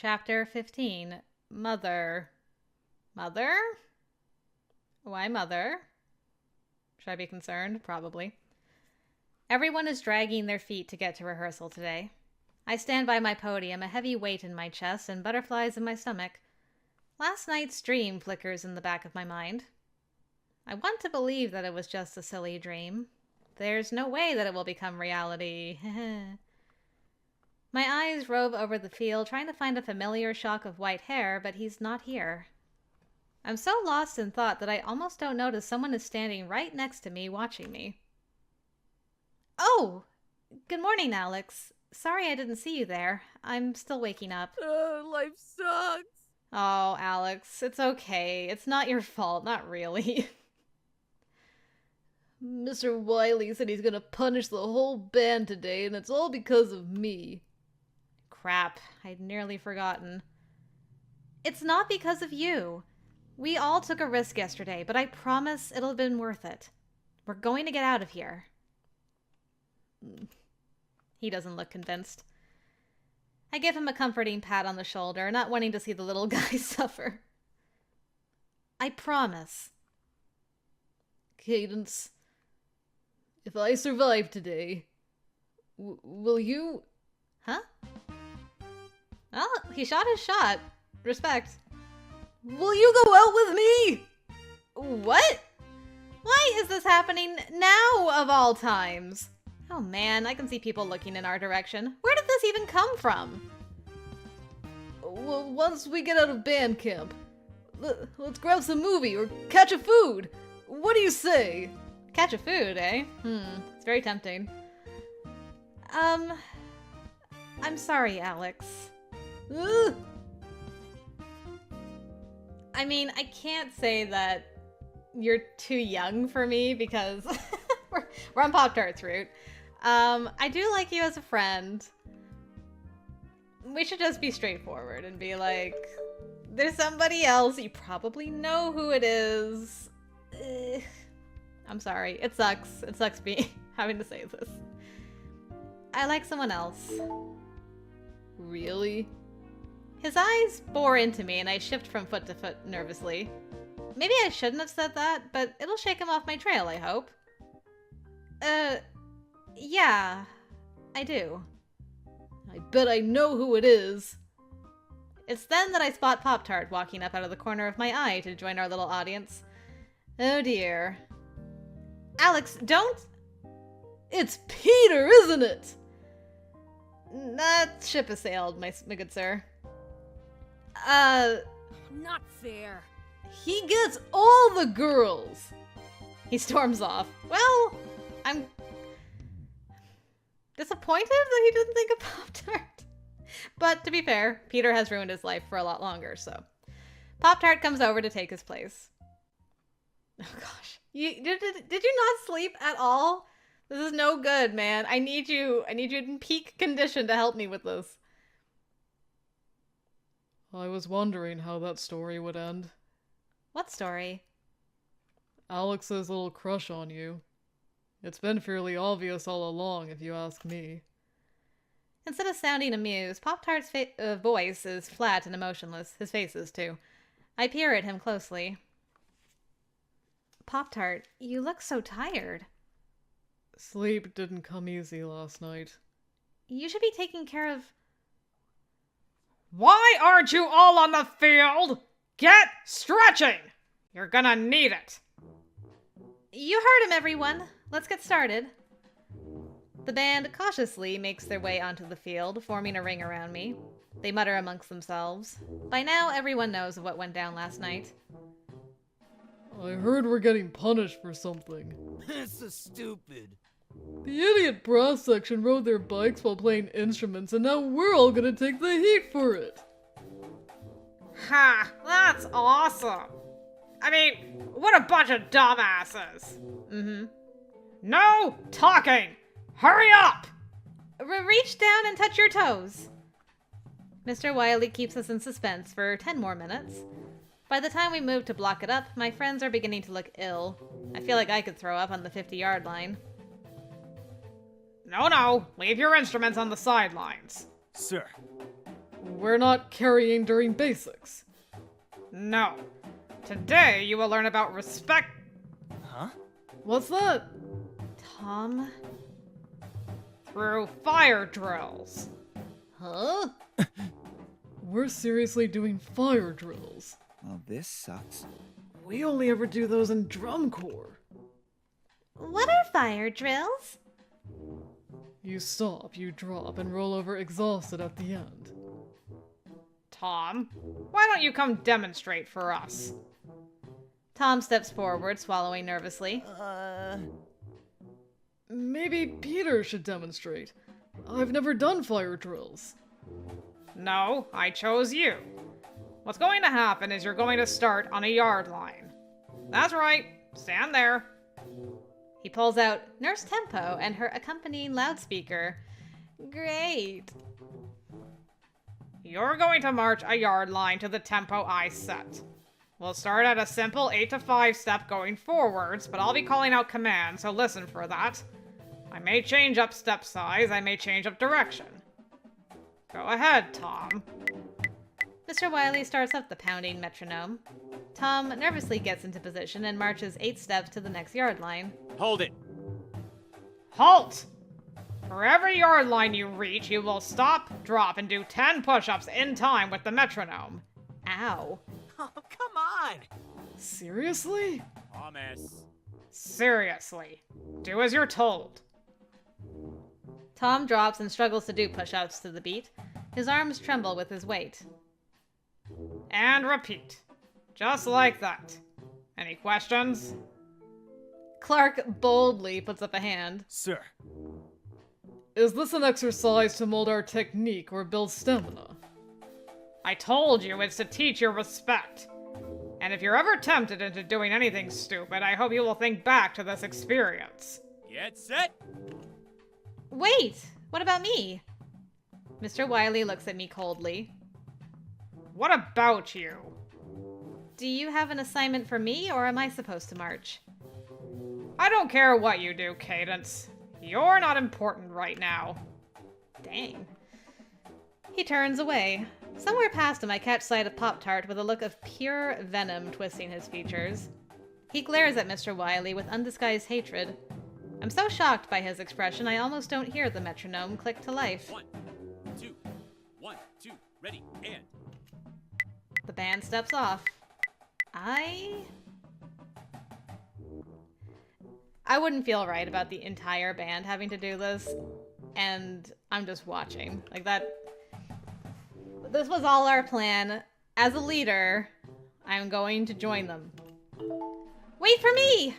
Chapter 15. Mother. Mother? Why mother? Should I be concerned? Probably. Everyone is dragging their feet to get to rehearsal today. I stand by my podium, a heavy weight in my chest and butterflies in my stomach. Last night's dream flickers in the back of my mind. I want to believe that it was just a silly dream. There's no way that it will become reality. My eyes rove over the field, trying to find a familiar shock of white hair, but he's not here. I'm so lost in thought that I almost don't notice someone is standing right next to me, watching me. Oh! Good morning, Alex. Sorry I didn't see you there. I'm still waking up. Life sucks. Oh, Alex, it's okay. It's not your fault, not really. Mr. Wiley said he's gonna punish the whole band today, and it's all because of me. Crap, I'd nearly forgotten. It's not because of you. We all took a risk yesterday, but I promise it'll have been worth it. We're going to get out of here. He doesn't look convinced. I give him a comforting pat on the shoulder, not wanting to see the little guy suffer. I promise. Cadence, if I survive today, will you... Huh? Well, he shot his shot. Respect. Will you go out with me? What? Why is this happening now of all times? Oh man, I can see people looking in our direction. Where did this even come from? Well, once we get out of band camp, let's grab some movie or catch a food. What do you say? Catch a food, eh? It's very tempting. I'm sorry, Alex. I mean, I can't say that you're too young for me because we're on Poptart's route. I do like you as a friend. We should just be straightforward and be like, there's somebody else. You probably know who it is. I'm sorry. It sucks. It sucks me having to say this. I like someone else. Really? His eyes bore into me and I shift from foot to foot nervously. Maybe I shouldn't have said that, but it'll shake him off my trail, I hope. Yeah, I do. I bet I know who it is. It's then that I spot Poptart walking up out of the corner of my eye to join our little audience. Oh dear. Alex, don't... It's Peter, isn't it? That ship has sailed, my good sir. Not fair. He gets all the girls. He storms off. Well, I'm disappointed that he didn't think of Poptart. But to be fair, Peter has ruined his life for a lot longer, so. Poptart comes over to take his place. Oh gosh. Did you not sleep at all? This is no good, man. I need you in peak condition to help me with this. I was wondering how that story would end. What story? Alex's little crush on you. It's been fairly obvious all along, if you ask me. Instead of sounding amused, Poptart's voice is flat and emotionless. His face is, too. I peer at him closely. Poptart, you look so tired. Sleep didn't come easy last night. You should be taking care of... Why aren't you all on the field? Get stretching! You're gonna need it. You heard him, everyone. Let's get started. The band cautiously makes their way onto the field, forming a ring around me. They mutter amongst themselves. By now, everyone knows what went down last night. I heard we're getting punished for something. That's so stupid. The idiot brass section rode their bikes while playing instruments, and now we're all gonna take the heat for it. Ha! That's awesome! I mean, what a bunch of dumbasses! No talking! Hurry up! Reach down and touch your toes. Mr. Wiley keeps us in suspense for 10 more minutes. By the time we move to block it up, my friends are beginning to look ill. I feel like I could throw up on the 50-yard line. No, leave your instruments on the sidelines. Sir. we're not carrying during basics. No. Today you will learn about respect. Huh? What's that? Tom? Through fire drills. Huh? We're seriously doing fire drills. Well, this sucks. We only ever do those in drum corps. What are fire drills? You stop, you drop, and roll over exhausted at the end. Tom, why don't you come demonstrate for us? Tom steps forward, swallowing nervously. Maybe Peter should demonstrate. I've never done fire drills. No, I chose you. What's going to happen is you're going to start on a yard line. That's right, stand there. He pulls out Nurse Tempo and her accompanying loudspeaker. Great. You're going to march a yard line to the tempo I set. We'll start at a simple 8 to 5 step going forwards, but I'll be calling out commands, so listen for that. I may change up step size, I may change up direction. Go ahead, Tom. Mr. Wiley starts up the pounding metronome. Tom nervously gets into position and marches 8 steps to the next yard line. Hold it. Halt! For every yard line you reach, you will stop, drop, and do 10 push-ups in time with the metronome. Ow. Oh, come on. Seriously? Promise. Seriously. Do as you're told. Tom drops and struggles to do push-ups to the beat. His arms tremble with his weight. And repeat. Just like that. Any questions? Clark boldly puts up a hand. Sir. Is this an exercise to mold our technique or build stamina? I told you it's to teach your respect. And if you're ever tempted into doing anything stupid, I hope you will think back to this experience. Get set. Wait! What about me? Mr. Wiley looks at me coldly. What about you? Do you have an assignment for me, or am I supposed to march? I don't care what you do, Cadence. You're not important right now. Dang. He turns away. Somewhere past him, I catch sight of Poptart with a look of pure venom twisting his features. He glares at Mr. Wiley with undisguised hatred. I'm so shocked by his expression, I almost don't hear the metronome click to life. 1, 2, 1, 2, ready, and. The band steps off. I wouldn't feel right about the entire band having to do this, and I'm just watching. Like that. This was all our plan. As a leader, I'm going to join them. Wait for me!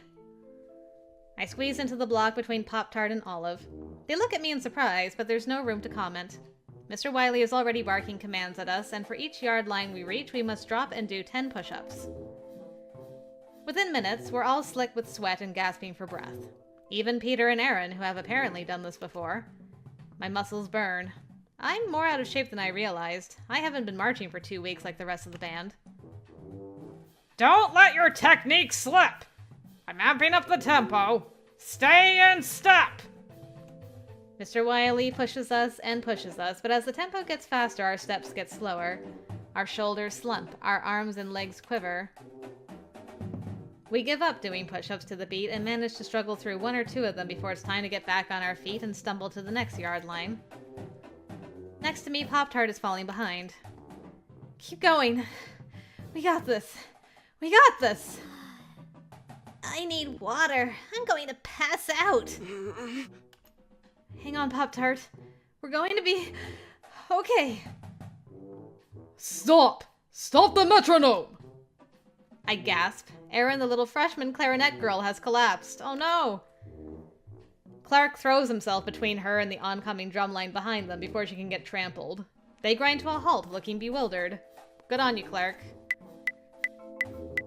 I squeeze into the block between Poptart and Olive. They look at me in surprise, but there's no room to comment. Mr. Wiley is already barking commands at us, and for each yard line we reach, we must drop and do 10 push-ups. Within minutes, we're all slick with sweat and gasping for breath. Even Peter and Aaron, who have apparently done this before. My muscles burn. I'm more out of shape than I realized. I haven't been marching for 2 weeks like the rest of the band. Don't let your technique slip! I'm amping up the tempo. Stay in step! Mr. Wiley pushes us, but as the tempo gets faster, our steps get slower. Our shoulders slump, our arms and legs quiver. We give up doing push-ups to the beat and manage to struggle through 1 or 2 of them before it's time to get back on our feet and stumble to the next yard line. Next to me, Poptart is falling behind. Keep going. We got this. We got this. I need water. I'm going to pass out. Hang on, Poptart. We're going to be okay. Stop! Stop the metronome! I gasp. Erin, the little freshman clarinet girl, has collapsed. Oh no! Clark throws himself between her and the oncoming drumline behind them before she can get trampled. They grind to a halt, looking bewildered. Good on you, Clark.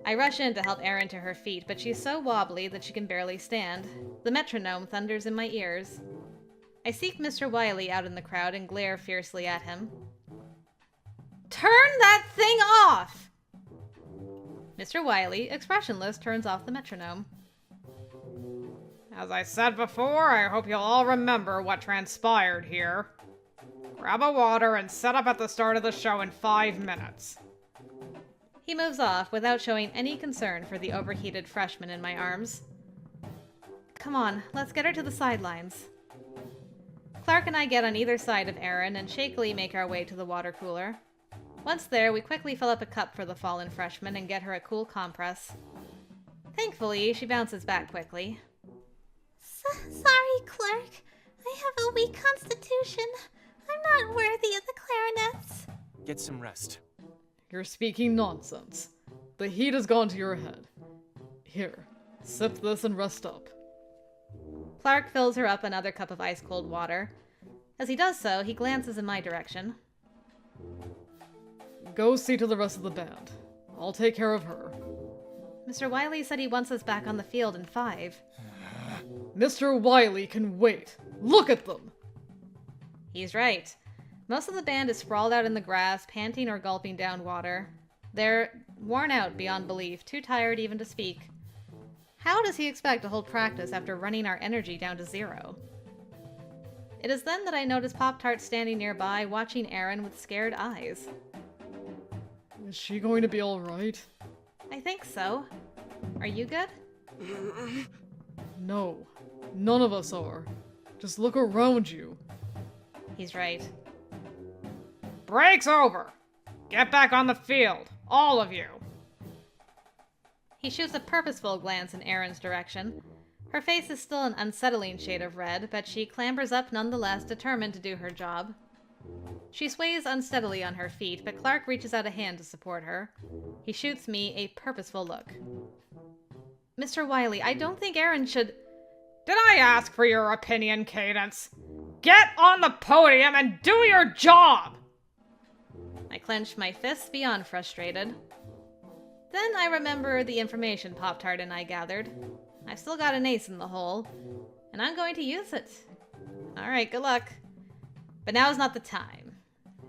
I rush in to help Erin to her feet, but she's so wobbly that she can barely stand. The metronome thunders in my ears. I seek Mr. Wiley out in the crowd and glare fiercely at him. Turn that thing off! Mr. Wiley, expressionless, turns off the metronome. As I said before, I hope you'll all remember what transpired here. Grab a water and set up at the start of the show in 5 minutes. He moves off without showing any concern for the overheated freshman in my arms. Come on, let's get her to the sidelines. Clark and I get on either side of Erin and shakily make our way to the water cooler. Once there, we quickly fill up a cup for the fallen freshman and get her a cool compress. Thankfully, she bounces back quickly. Sorry, Clark. I have a weak constitution. I'm not worthy of the clarinets. Get some rest. You're speaking nonsense. The heat has gone to your head. Here, sip this and rest up. Clark fills her up another cup of ice-cold water. As he does so, he glances in my direction. Go see to the rest of the band. I'll take care of her. Mr. Wiley said he wants us back on the field in 5. Mr. Wiley can wait. Look at them! He's right. Most of the band is sprawled out in the grass, panting or gulping down water. They're worn out beyond belief, too tired even to speak. How does he expect to hold practice after running our energy down to 0? It is then that I notice Poptart standing nearby, watching Erin with scared eyes. Is she going to be alright? I think so. Are you good? No, none of us are. Just look around you. He's right. Break's over. Get back on the field, all of you. He shoots a purposeful glance in Erin's direction. Her face is still an unsettling shade of red, but she clambers up nonetheless, determined to do her job. She sways unsteadily on her feet, but Clark reaches out a hand to support her. He shoots me a purposeful look. Mr. Wiley, I don't think Erin should... Did I ask for your opinion, Cadence? Get on the podium and do your job! I clench my fists beyond frustrated. Then I remember the information Poptart and I gathered. I've still got an ace in the hole, and I'm going to use it. Alright, good luck. But now's not the time.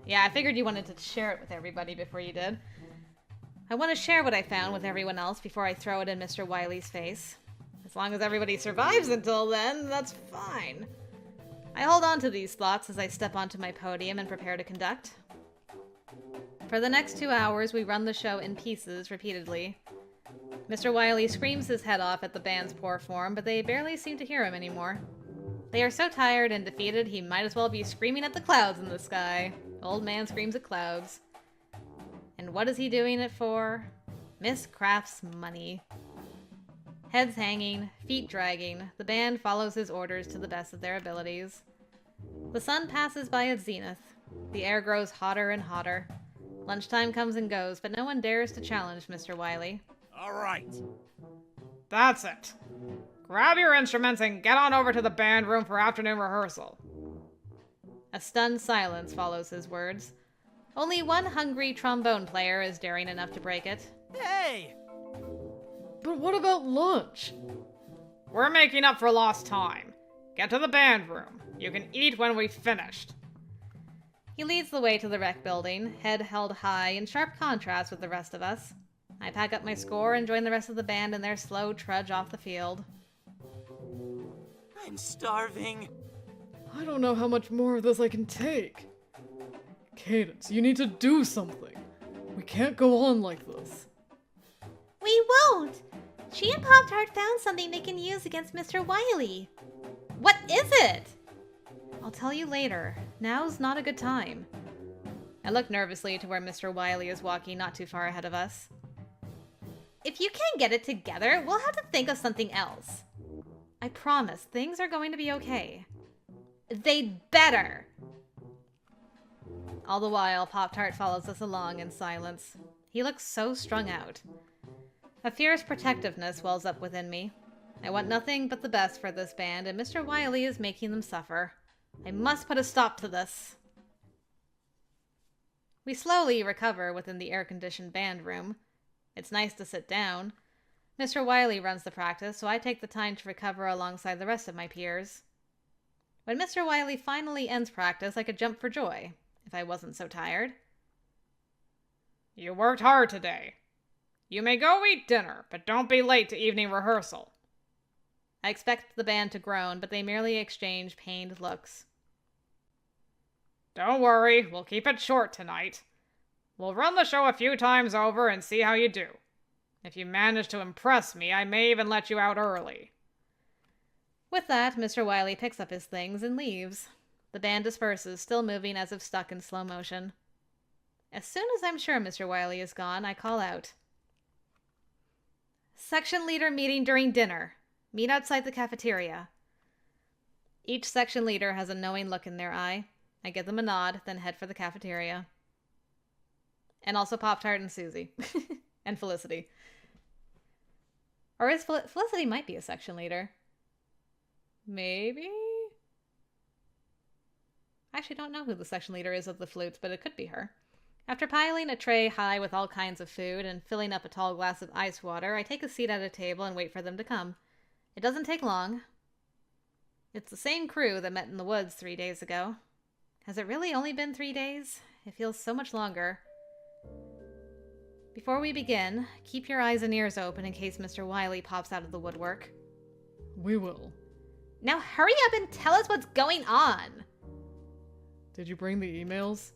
Yeah, I figured you wanted to share it with everybody before you did. I want to share what I found with everyone else before I throw it in Mr. Wiley's face. As long as everybody survives until then, that's fine. I hold on to these thoughts as I step onto my podium and prepare to conduct. For the next 2 hours, we run the show in pieces repeatedly. Mr. Wiley screams his head off at the band's poor form, but they barely seem to hear him anymore. They are so tired and defeated, he might as well be screaming at the clouds in the sky. Old man screams at clouds. And what is he doing it for? Miss Kraft's money. Heads hanging, feet dragging, the band follows his orders to the best of their abilities. The sun passes by its zenith. The air grows hotter and hotter. Lunchtime comes and goes, but no one dares to challenge Mr. Wiley. All right. That's it. Grab your instruments and get on over to the band room for afternoon rehearsal. A stunned silence follows his words. Only one hungry trombone player is daring enough to break it. Hey! But what about lunch? We're making up for lost time. Get to the band room. You can eat when we've finished. He leads the way to the rec building, head held high in sharp contrast with the rest of us. I pack up my score and join the rest of the band in their slow trudge off the field. I'm starving. I don't know how much more of this I can take. Cadence, you need to do something. We can't go on like this. We won't! She and Poptart found something they can use against Mr. Wiley. What is it? I'll tell you later. Now's not a good time. I look nervously to where Mr. Wiley is walking not too far ahead of us. If you can't get it together, we'll have to think of something else. I promise, things are going to be okay. They'd better! All the while, Poptart follows us along in silence. He looks so strung out. A fierce protectiveness wells up within me. I want nothing but the best for this band, and Mr. Wiley is making them suffer. I must put a stop to this. We slowly recover within the air-conditioned band room. It's nice to sit down. Mr. Wiley runs the practice, so I take the time to recover alongside the rest of my peers. When Mr. Wiley finally ends practice, I could jump for joy, if I wasn't so tired. You worked hard today. You may go eat dinner, but don't be late to evening rehearsal. I expect the band to groan, but they merely exchange pained looks. Don't worry, we'll keep it short tonight. We'll run the show a few times over and see how you do. If you manage to impress me, I may even let you out early. With that, Mr. Wiley picks up his things and leaves. The band disperses, still moving as if stuck in slow motion. As soon as I'm sure Mr. Wiley is gone, I call out. Section leader meeting during dinner. Meet outside the cafeteria. Each section leader has a knowing look in their eye. I give them a nod, then head for the cafeteria. And also Poptart and Susie. And Felicity. Or is Felicity might be a section leader. Maybe? I actually don't know who the section leader is of the flutes, but it could be her. After piling a tray high with all kinds of food and filling up a tall glass of ice water, I take a seat at a table and wait for them to come. It doesn't take long. It's the same crew that met in the woods 3 days ago. Has it really only been 3 days? It feels so much longer. Before we begin, keep your eyes and ears open in case Mr. Wiley pops out of the woodwork. We will. Now hurry up and tell us what's going on. Did you bring the emails?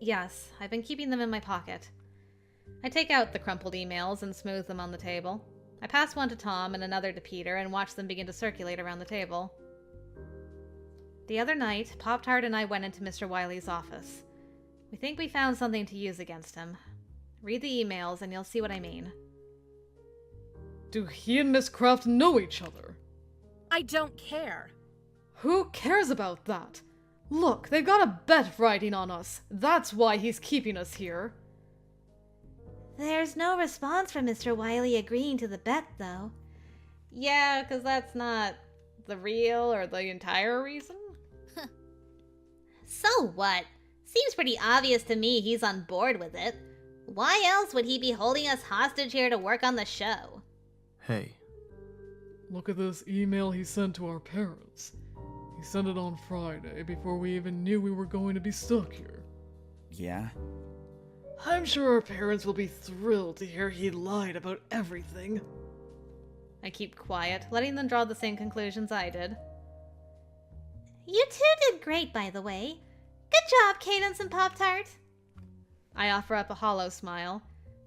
Yes, I've been keeping them in my pocket. I take out the crumpled emails and smooth them on the table. I pass one to Tom and another to Peter and watch them begin to circulate around the table. The other night, Poptart and I went into Mr. Wiley's office. We think we found something to use against him. Read the emails and you'll see what I mean. Do he and Miss Kraft know each other? I don't care. Who cares about that? Look, they've got a bet riding on us. That's why he's keeping us here. There's no response from Mr. Wiley agreeing to the bet, though. Yeah, because that's not the real or the entire reason. So what? Seems pretty obvious to me he's on board with it. Why else would he be holding us hostage here to work on the show? Hey. Look at this email he sent to our parents. He sent it on Friday before we even knew we were going to be stuck here. Yeah? I'm sure our parents will be thrilled to hear he lied about everything. I keep quiet, letting them draw the same conclusions I did. You two did great, by the way. Good job, Cadence and Poptart. I offer up a hollow smile.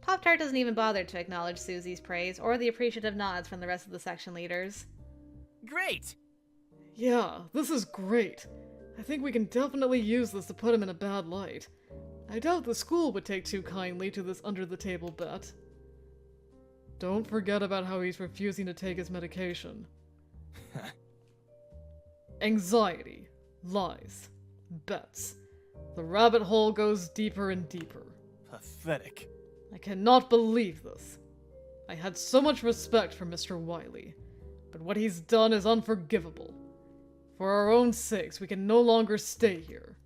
Poptart doesn't even bother to acknowledge Susie's praise or the appreciative nods from the rest of the section leaders. Great! Yeah, this is great. I think we can definitely use this to put him in a bad light. I doubt the school would take too kindly to this under-the-table bet. Don't forget about how he's refusing to take his medication. Anxiety, lies, bets. The rabbit hole goes deeper and deeper. Pathetic. I cannot believe this. I had so much respect for Mr. Wiley, but what he's done is unforgivable. For our own sakes, we can no longer stay here.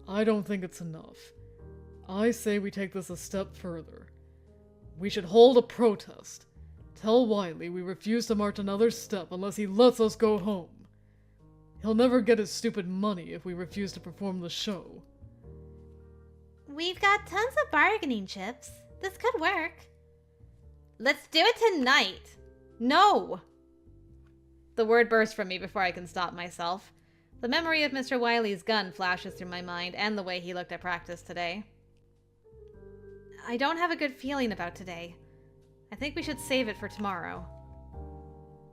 I don't think it's enough. I say we take this a step further. We should hold a protest. Tell Wiley we refuse to march another step unless he lets us go home. He'll never get his stupid money if we refuse to perform the show. We've got tons of bargaining chips. This could work. Let's do it tonight. No! The word bursts from me before I can stop myself. The memory of Mr. Wiley's gun flashes through my mind and the way he looked at practice today. I don't have a good feeling about today. I think we should save it for tomorrow.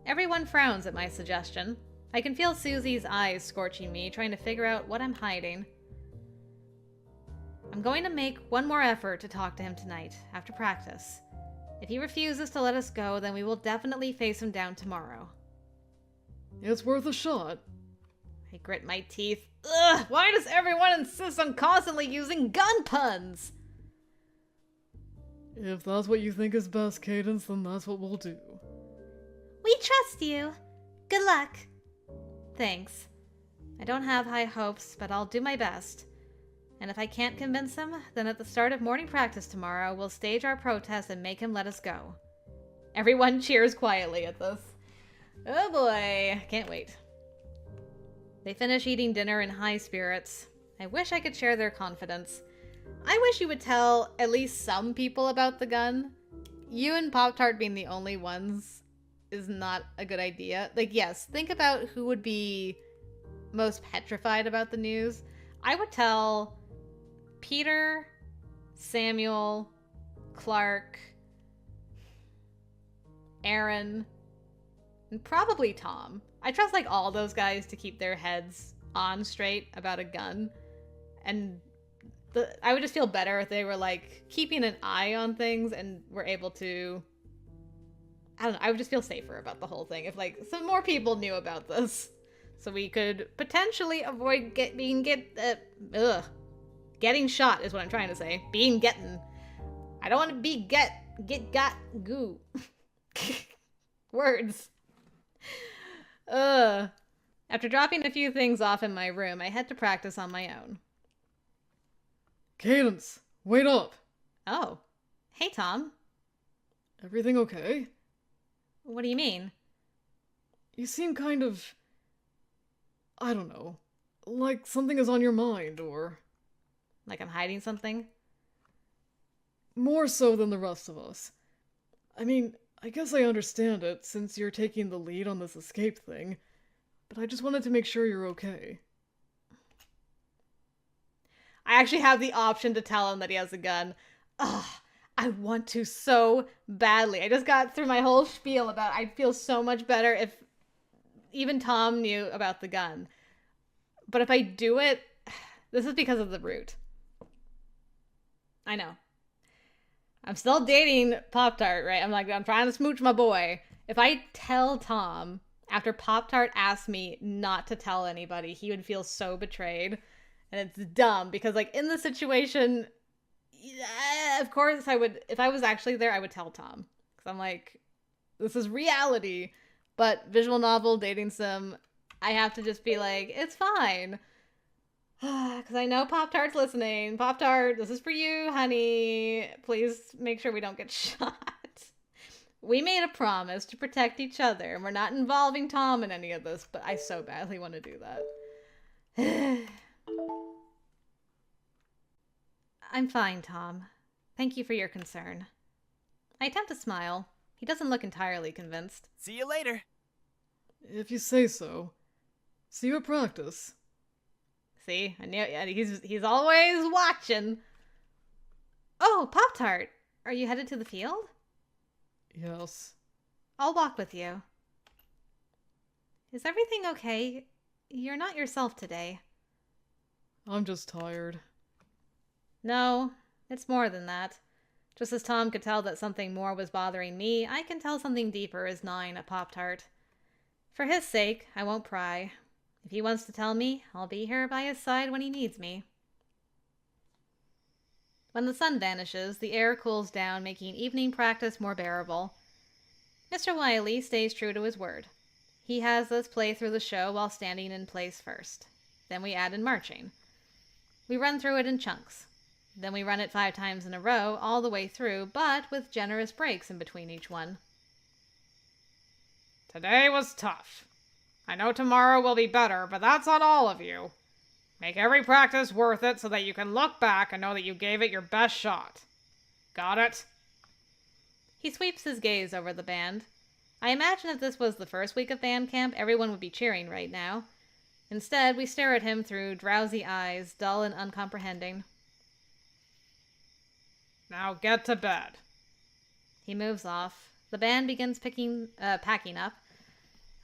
Everyone frowns at my suggestion. I can feel Susie's eyes scorching me, trying to figure out what I'm hiding. I'm going to make one more effort to talk to him tonight, after practice. If he refuses to let us go, then we will definitely face him down tomorrow. It's worth a shot. I grit my teeth. Ugh! Why does everyone insist on constantly using gun puns? If that's what you think is best, Cadence, then that's what we'll do. We trust you. Good luck. Thanks. I don't have high hopes, but I'll do my best. And if I can't convince him, then at the start of morning practice tomorrow, we'll stage our protest and make him let us go. Everyone cheers quietly at this. Oh boy, can't wait. They finish eating dinner in high spirits. I wish I could share their confidence. I wish you would tell at least some people about the gun. You and Poptart being the only ones is not a good idea. Like, yes, think about who would be most petrified about the news, I would tell Peter, Samuel, Clark, Aaron, and probably Tom. I trust like all those guys to keep their heads on straight about a gun. And I would just feel better if they were like keeping an eye on things and were able to, I don't know, I would just feel safer about the whole thing if like some more people knew about this. So we could potentially avoid getting shot is what I'm trying to say. I don't want to be got goo. Words. After dropping a few things off in my room, I had to practice on my own. Cadence, wait up. Oh. Hey, Tom. Everything okay? What do you mean? You seem kind of, I don't know, like something is on your mind, or... Like I'm hiding something? More so than the rest of us. I mean, I guess I understand it, since you're taking the lead on this escape thing, but I just wanted to make sure you're okay. I actually have the option to tell him that he has a gun. Ugh, I want to so badly. I just got through my whole spiel about I'd feel so much better if even Tom knew about the gun. But if I do it, this is because of the root. I know. I'm still dating Poptart, right? I'm trying to smooch my boy. If I tell Tom after Poptart asked me not to tell anybody, he would feel so betrayed. And it's dumb because, like, in the situation, yeah, of course I would, if I was actually there, I would tell Tom. Because I'm like, this is reality. But visual novel, dating sim, I have to just be like, it's fine. Because I know Pop-Tart's listening. Pop-Tart, this is for you, honey. Please make sure we don't get shot. We made a promise to protect each other, and we're not involving Tom in any of this, but I so badly want to do that. I'm fine, Tom. Thank you for your concern. I attempt to smile. He doesn't look entirely convinced. See you later. If you say so. See you at practice. See? I knew he's always watching. Oh, Pop-Tart! Are you headed to the field? Yes. I'll walk with you. Is everything okay? You're not yourself today. I'm just tired. No, it's more than that. Just as Tom could tell that something more was bothering me, I can tell something deeper is gnawing at Pop-Tart. For his sake, I won't pry. If he wants to tell me, I'll be here by his side when he needs me. When the sun vanishes, the air cools down, making evening practice more bearable. Mr. Wiley stays true to his word. He has us play through the show while standing in place first. Then we add in marching. We run through it in chunks. Then we run it 5 times in a row, all the way through, but with generous breaks in between each one. Today was tough. I know tomorrow will be better, but that's on all of you. Make every practice worth it so that you can look back and know that you gave it your best shot. Got it? He sweeps his gaze over the band. I imagine if this was the first week of band camp, everyone would be cheering right now. Instead, we stare at him through drowsy eyes, dull and uncomprehending. Now get to bed. He moves off. The band begins packing up.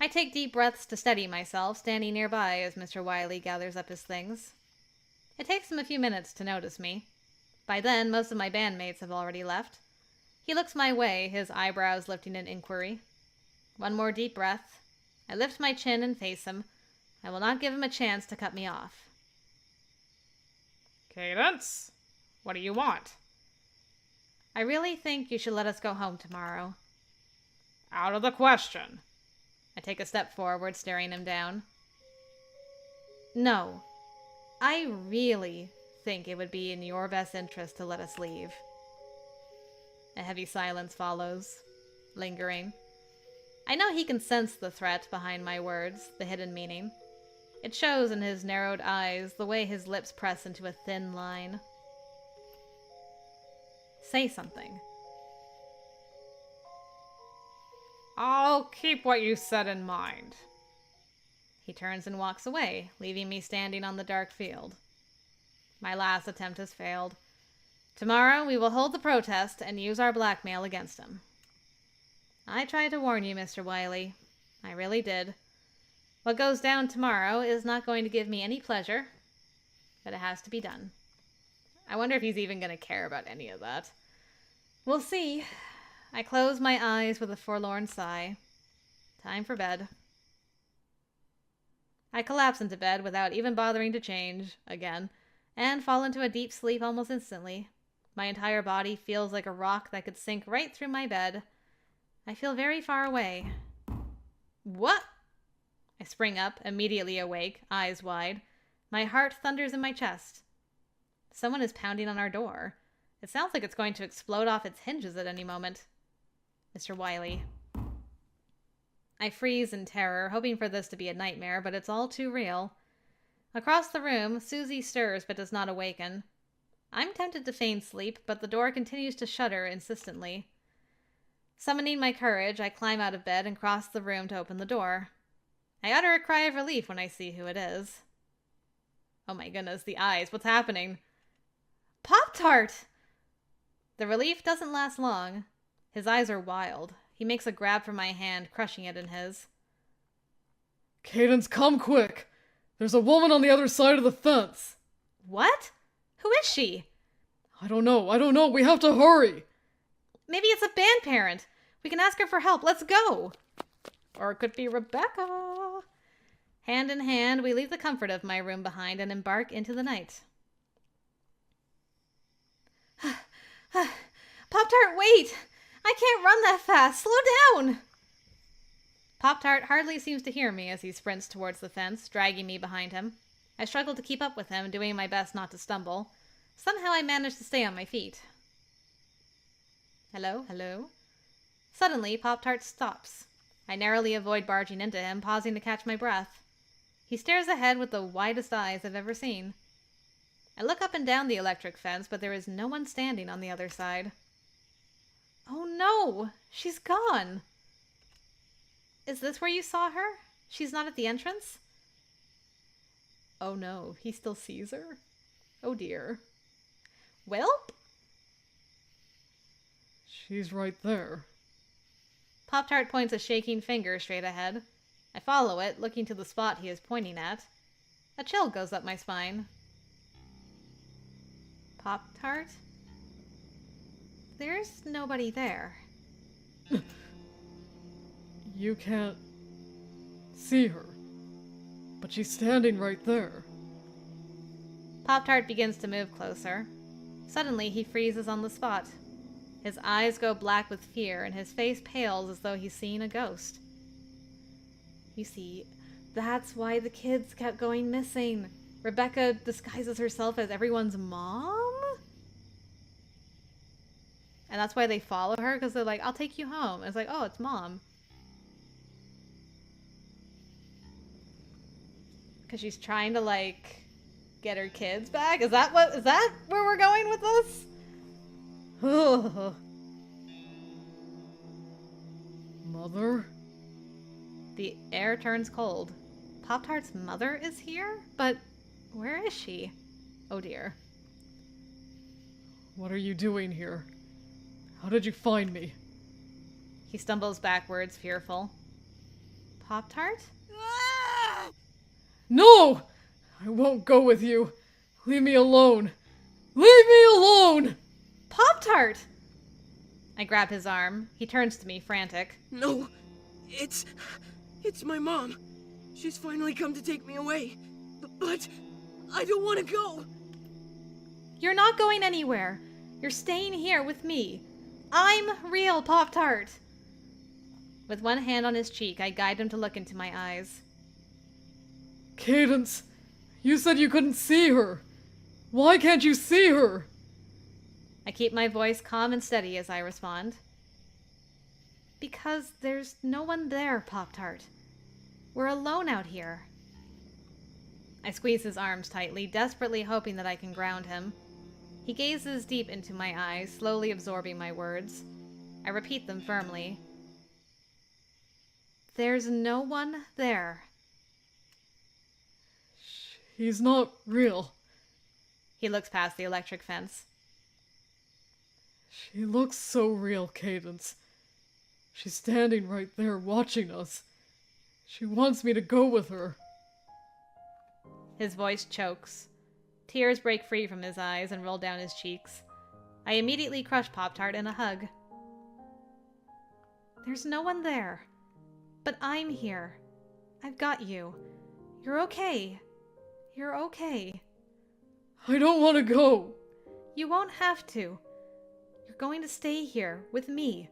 I take deep breaths to steady myself, standing nearby as Mr. Wiley gathers up his things. It takes him a few minutes to notice me. By then, most of my bandmates have already left. He looks my way, his eyebrows lifting in inquiry. One more deep breath. I lift my chin and face him. I will not give him a chance to cut me off. Cadence, what do you want? I really think you should let us go home tomorrow. Out of the question. I take a step forward, staring him down. No. I really think it would be in your best interest to let us leave. A heavy silence follows, lingering. I know he can sense the threat behind my words, the hidden meaning. It shows in his narrowed eyes, the way his lips press into a thin line. Say something. I'll keep what you said in mind. He turns and walks away, leaving me standing on the dark field. My last attempt has failed. Tomorrow we will hold the protest and use our blackmail against him. I tried to warn you, Mr. Wiley. I really did. What goes down tomorrow is not going to give me any pleasure, but it has to be done. I wonder if he's even going to care about any of that. We'll see. I close my eyes with a forlorn sigh. Time for bed. I collapse into bed without even bothering to change, again, and fall into a deep sleep almost instantly. My entire body feels like a rock that could sink right through my bed. I feel very far away. What? I spring up, immediately awake, eyes wide. My heart thunders in my chest. Someone is pounding on our door. It sounds like it's going to explode off its hinges at any moment. Mr. Wiley. I freeze in terror, hoping for this to be a nightmare, but it's all too real. Across the room, Susie stirs but does not awaken. I'm tempted to feign sleep, but the door continues to shudder insistently. Summoning my courage, I climb out of bed and cross the room to open the door. I utter a cry of relief when I see who it is. Oh my goodness, the eyes. What's happening? Poptart! The relief doesn't last long. His eyes are wild. He makes a grab for my hand, crushing it in his. Cadence, come quick! There's a woman on the other side of the fence! What? Who is she? I don't know, we have to hurry! Maybe it's a band parent. We can ask her for help. Let's go! Or it could be Rebecca. Hand in hand, we leave the comfort of my room behind and embark into the night. Pop-Tart, wait! I can't run that fast. Slow down! Pop-Tart hardly seems to hear me as he sprints towards the fence, dragging me behind him. I struggle to keep up with him, doing my best not to stumble. Somehow I manage to stay on my feet. Hello, hello? Suddenly, Pop-Tart stops. I narrowly avoid barging into him, pausing to catch my breath. He stares ahead with the widest eyes I've ever seen. I look up and down the electric fence, but there is no one standing on the other side. Oh no! She's gone! Is this where you saw her? She's not at the entrance? Oh no, he still sees her? Oh dear. Welp? She's right there. Pop-Tart points a shaking finger straight ahead. I follow it, looking to the spot he is pointing at. A chill goes up my spine. Pop-Tart? There's nobody there. You can't see her, but she's standing right there. Pop-Tart begins to move closer. Suddenly, he freezes on the spot. His eyes go black with fear, and his face pales as though he's seen a ghost. You see, that's why the kids kept going missing. Rebecca disguises herself as everyone's mom? And that's why they follow her, because they're like, I'll take you home. And it's like, oh, it's Mom. Because she's trying to, like, get her kids back? Is that where we're going with this? Mother? The air turns cold. Pop-Tart's mother is here? But where is she? Oh dear. What are you doing here? How did you find me? He stumbles backwards, fearful. Pop-Tart? No! I won't go with you. Leave me alone. Leave me alone! Pop-Tart! I grab his arm. He turns to me, frantic. No, it's my mom. She's finally come to take me away. But I don't want to go. You're not going anywhere. You're staying here with me. I'm real, Pop-Tart. With one hand on his cheek, I guide him to look into my eyes. Cadence, you said you couldn't see her. Why can't you see her? I keep my voice calm and steady as I respond. Because there's no one there, Pop-Tart. We're alone out here. I squeeze his arms tightly, desperately hoping that I can ground him. He gazes deep into my eyes, slowly absorbing my words. I repeat them firmly. There's no one there. He's not real. He looks past the electric fence. She looks so real, Cadence. She's standing right there watching us. She wants me to go with her. His voice chokes. Tears break free from his eyes and roll down his cheeks. I immediately crush Poptart in a hug. There's no one there. But I'm here. I've got you. You're okay. You're okay. I don't want to go. You won't have to. You're going to stay here with me.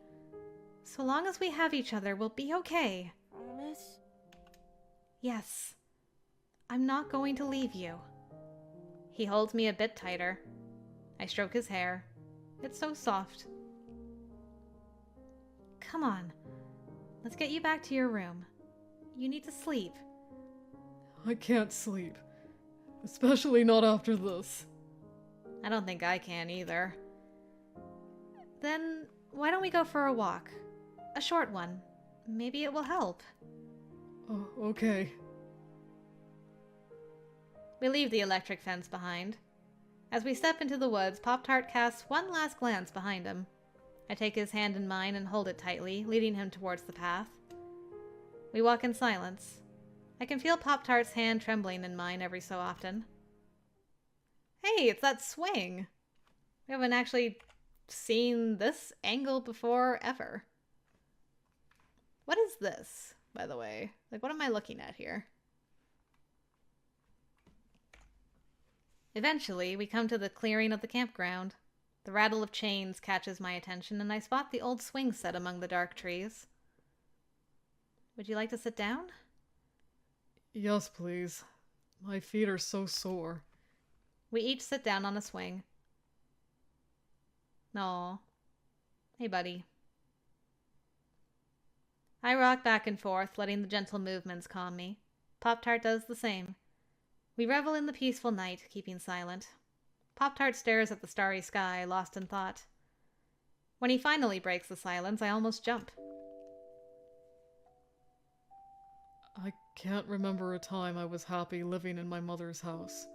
So long as we have each other, we'll be okay. Promise? Yes. I'm not going to leave you. He holds me a bit tighter. I stroke his hair. It's so soft. Come on. Let's get you back to your room. You need to sleep. I can't sleep. Especially not after this. I don't think I can either. Then why don't we go for a walk? A short one. Maybe it will help. Oh, okay. We leave the electric fence behind. As we step into the woods, Pop-Tart casts one last glance behind him. I take his hand in mine and hold it tightly, leading him towards the path. We walk in silence. I can feel Pop-Tart's hand trembling in mine every so often. Hey, it's that swing! We haven't actually seen this angle before, ever. What is this, by the way? Like, what am I looking at here? Eventually, we come to the clearing of the campground. The rattle of chains catches my attention, and I spot the old swing set among the dark trees. Would you like to sit down? Yes, please. My feet are so sore. We each sit down on a swing. Aw. Hey, buddy. I rock back and forth, letting the gentle movements calm me. Pop-Tart does the same. We revel in the peaceful night, keeping silent. Pop-Tart stares at the starry sky, lost in thought. When he finally breaks the silence, I almost jump. I can't remember a time I was happy living in my mother's house.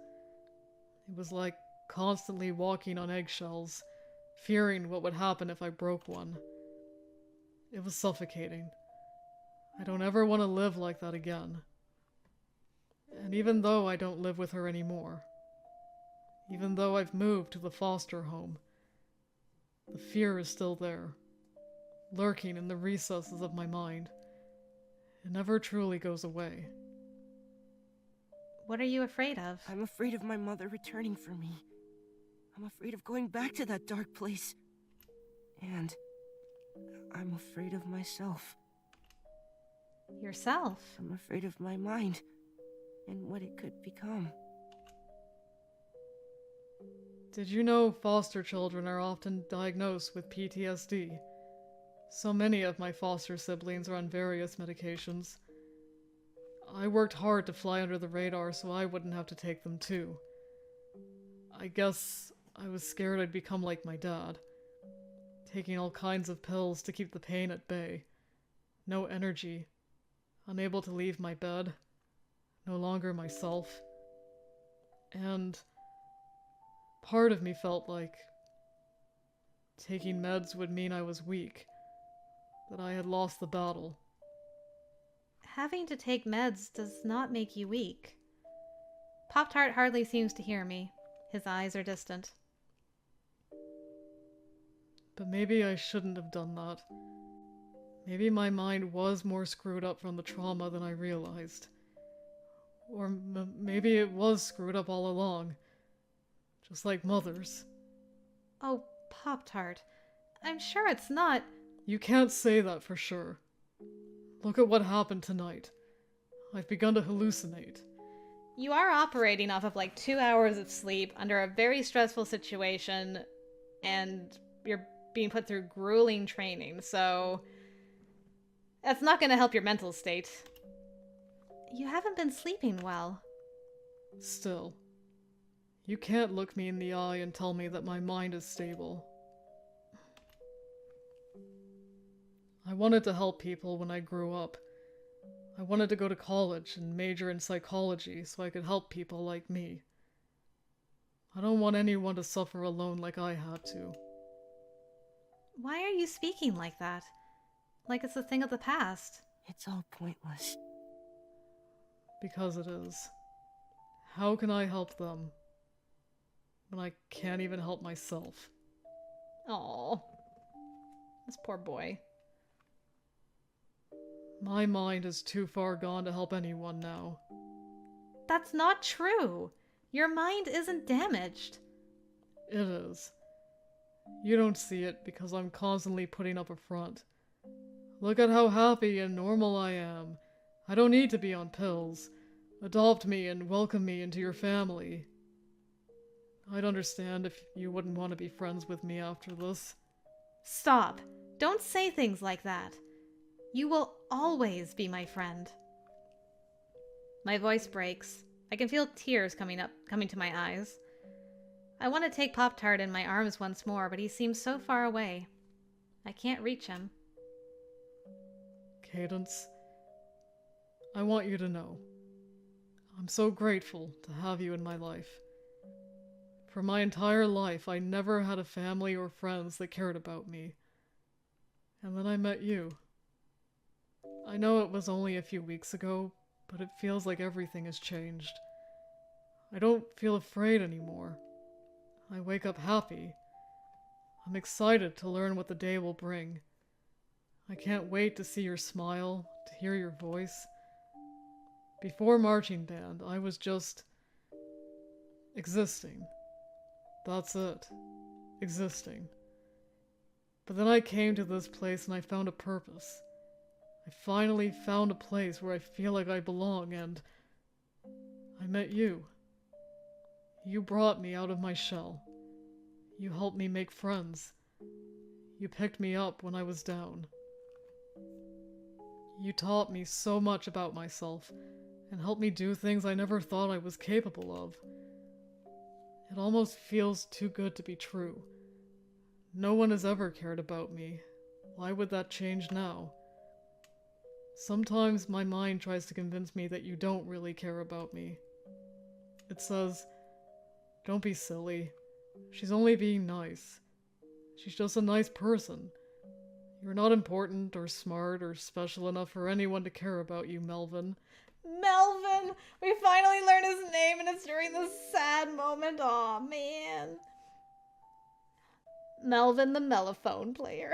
It was like constantly walking on eggshells, fearing what would happen if I broke one. It was suffocating. I don't ever want to live like that again. And even though I don't live with her anymore, even though I've moved to the foster home, the fear is still there, lurking in the recesses of my mind. It never truly goes away. What are you afraid of? I'm afraid of my mother returning for me. I'm afraid of going back to that dark place. And I'm afraid of myself. Yourself? I'm afraid of my mind and what it could become. Did you know foster children are often diagnosed with PTSD? So many of my foster siblings are on various medications. I worked hard to fly under the radar so I wouldn't have to take them too. I guess I was scared I'd become like my dad, taking all kinds of pills to keep the pain at bay. No energy, unable to leave my bed, no longer myself. And part of me felt like taking meds would mean I was weak, that I had lost the battle. Having to take meds does not make you weak. Pop-Tart hardly seems to hear me. His eyes are distant. But maybe I shouldn't have done that. Maybe my mind was more screwed up from the trauma than I realized. Or maybe it was screwed up all along. Just like Mother's. Oh, Pop-Tart. I'm sure it's not... You can't say that for sure. Look at what happened tonight. I've begun to hallucinate. You are operating off of like 2 hours of sleep under a very stressful situation, and you're being put through grueling training, so that's not going to help your mental state. You haven't been sleeping well. Still, you can't look me in the eye and tell me that my mind is stable. I wanted to help people when I grew up. I wanted to go to college and major in psychology so I could help people like me. I don't want anyone to suffer alone like I had to. Why are you speaking like that? Like it's a thing of the past. It's all pointless. Because it is. How can I help them when I can't even help myself? Oh, this poor boy. My mind is too far gone to help anyone now. That's not true. Your mind isn't damaged. It is. You don't see it because I'm constantly putting up a front. Look at how happy and normal I am. I don't need to be on pills. Adopt me and welcome me into your family. I'd understand if you wouldn't want to be friends with me after this. Stop. Don't say things like that. You will always be my friend. My voice breaks. I can feel tears coming to my eyes. I want to take Poptart in my arms once more, but he seems so far away. I can't reach him. Cadence, I want you to know, I'm so grateful to have you in my life. For my entire life, I never had a family or friends that cared about me. And then I met you. I know it was only a few weeks ago, but it feels like everything has changed. I don't feel afraid anymore. I wake up happy. I'm excited to learn what the day will bring. I can't wait to see your smile, to hear your voice. Before marching band, I was just existing. That's it. Existing. But then I came to this place and I found a purpose. I finally found a place where I feel like I belong, and I met you. You brought me out of my shell. You helped me make friends. You picked me up when I was down. You taught me so much about myself and helped me do things I never thought I was capable of. It almost feels too good to be true. No one has ever cared about me. Why would that change now? Sometimes my mind tries to convince me that you don't really care about me. It says, don't be silly. She's only being nice. She's just a nice person. You're not important or smart or special enough for anyone to care about you, Melvin. Melvin! We finally learned his name, and it's during this sad moment. Aw, man. Melvin the mellophone player.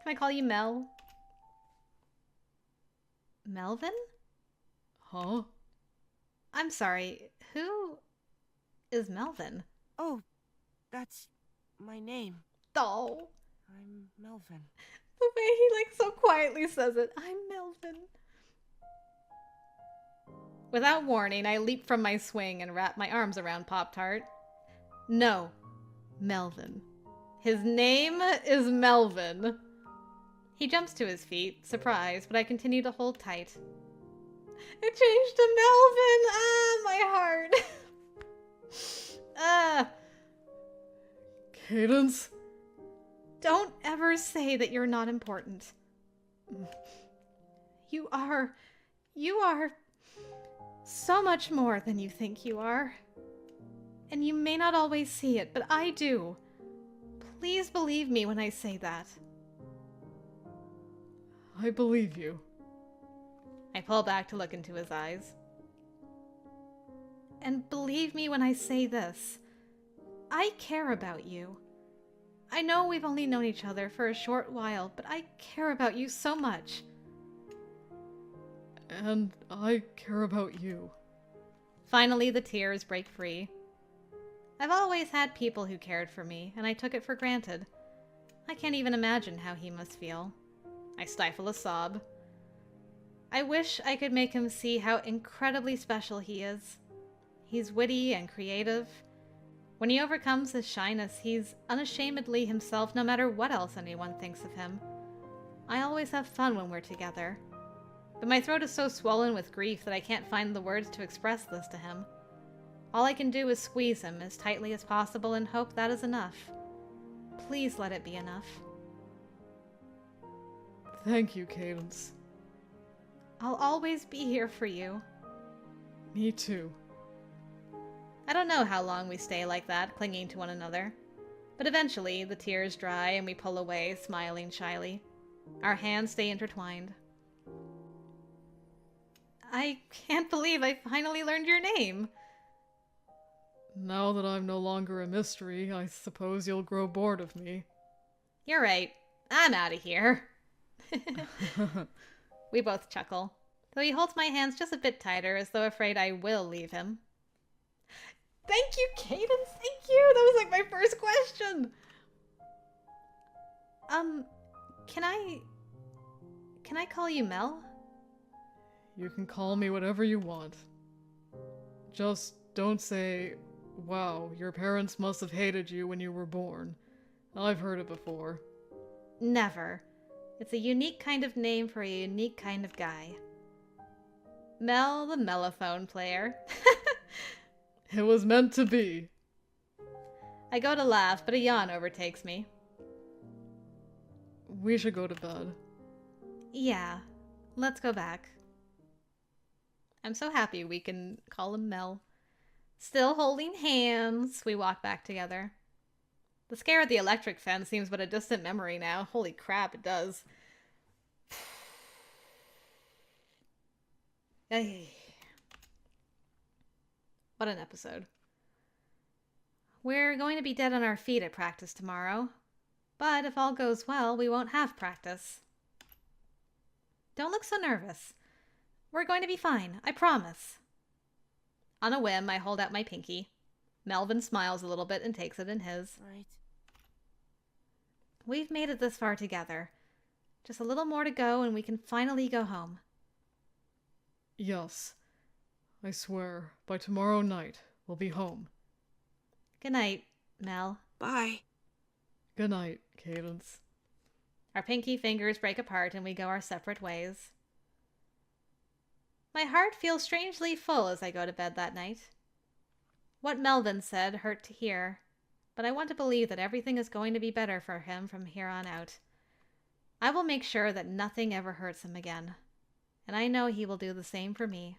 Can I call you Mel? Melvin? Huh? I'm sorry, who is Melvin? Oh, that's my name. Oh, I'm Melvin. the way he so quietly says it. I'm Melvin. Without warning, I leap from my swing and wrap my arms around Poptart. No, Melvin. His name is Melvin. He jumps to his feet, surprised, but I continue to hold tight. It changed to Melvin! Ah, my heart! Cadence? Don't ever say that you're not important. You are so much more than you think you are. And you may not always see it, but I do. Please believe me when I say that. I believe you. I pull back to look into his eyes. And believe me when I say this. I care about you. I know we've only known each other for a short while, but I care about you so much. And I care about you. Finally, the tears break free. I've always had people who cared for me, and I took it for granted. I can't even imagine how he must feel. I stifle a sob. I wish I could make him see how incredibly special he is. He's witty and creative. When he overcomes his shyness, he's unashamedly himself no matter what else anyone thinks of him. I always have fun when we're together. But my throat is so swollen with grief that I can't find the words to express this to him. All I can do is squeeze him as tightly as possible and hope that is enough. Please let it be enough. Thank you, Cadence. I'll always be here for you. Me too. I don't know how long we stay like that, clinging to one another. But eventually, the tears dry and we pull away, smiling shyly. Our hands stay intertwined. I can't believe I finally learned your name. Now that I'm no longer a mystery, I suppose you'll grow bored of me. You're right. I'm out of here. We both chuckle, though he holds my hands just a bit tighter, as though afraid I will leave him. Thank you, Cadence. Thank you. That was like my first question. Can I call you Mel? You can call me whatever you want. Just don't say, wow, your parents must have hated you when you were born. I've heard it before. Never. It's a unique kind of name for a unique kind of guy. Mel the mellophone player. It was meant to be. I go to laugh, but a yawn overtakes me. We should go to bed. Yeah, let's go back. I'm so happy we can call him Mel. Still holding hands, we walk back together. The scare at the electric fence seems but a distant memory now. Holy crap, it does. Ay. What an episode. We're going to be dead on our feet at practice tomorrow. But if all goes well, we won't have practice. Don't look so nervous. We're going to be fine, I promise. On a whim, I hold out my pinky. Melvin smiles a little bit and takes it in his. Right. We've made it this far together. Just a little more to go and we can finally go home. Yes. I swear, by tomorrow night, we'll be home. Good night, Mel. Bye. Good night, Cadence. Our pinky fingers break apart and we go our separate ways. My heart feels strangely full as I go to bed that night. What Melvin said hurt to hear, but I want to believe that everything is going to be better for him from here on out. I will make sure that nothing ever hurts him again, and I know he will do the same for me.